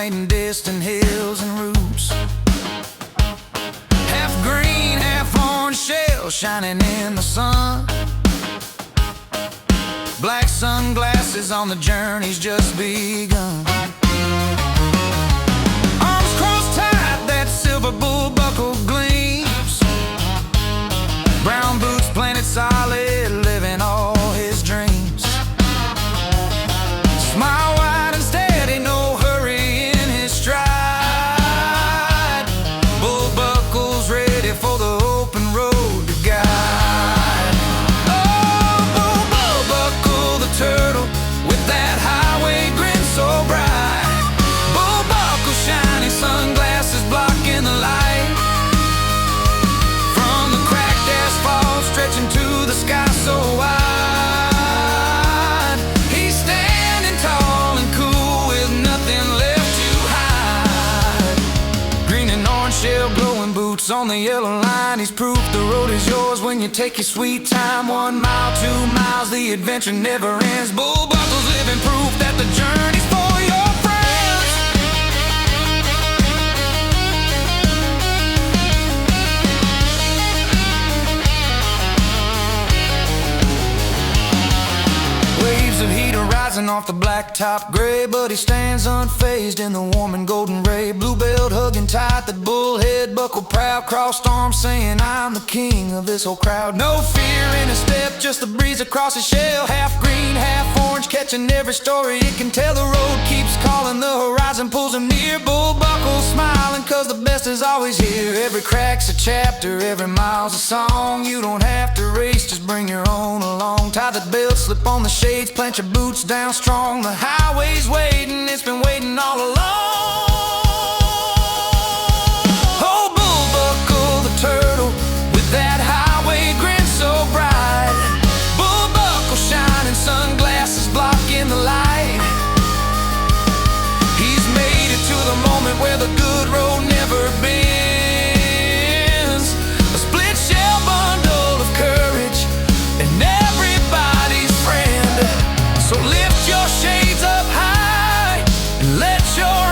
night and distant hills and roofs. Half green, half orange shells shining in the sun. Black sunglasses on the journey's just begun. Arms crossed tight, that silver bull buckle gleams. Brown boots planted solid, living all his dreams. Smile wide and steady, no hurry in his stride. Bull buckles ready for the open road to guide. Oh, bull buckle the turtle with that highway grin so bright. Bull buckle shiny sunglasses blocking the light. From the cracked asphalt stretching to the sky so wide. Shell glowing boots on the yellow line. He's proof the road is yours when you take your sweet time. 1 mile, 2 miles, the adventure never ends. Bull buckles living proof that the journey's for your friends. Waves of heat are rising off the blacktop gray, but he stands unfazed in the warm and golden ray. Blue-belled hugging tight, that bullhead buckle proud, crossed arms saying I'm the king of this whole crowd. No fear in his step, just the breeze across his shell. Half green, half orange, catching every story it can tell. The road keeps calling, the horizon pulls him near. Bull buckle smiling, cause the best is always here. Every crack's a chapter, every mile's a song. You don't have to race, just bring your own along. Tie the belt, slip on the shades, plant your boots down strong. The highway's waiting, it's been waiting all along. Oh, bull buckle the turtle with that highway grin so bright. Bull buckle shining sunglasses blocking the light. He's made it to the moment where the good road never bends. A split shell bundle of courage and everybody's friend. So lift your shades up high and let your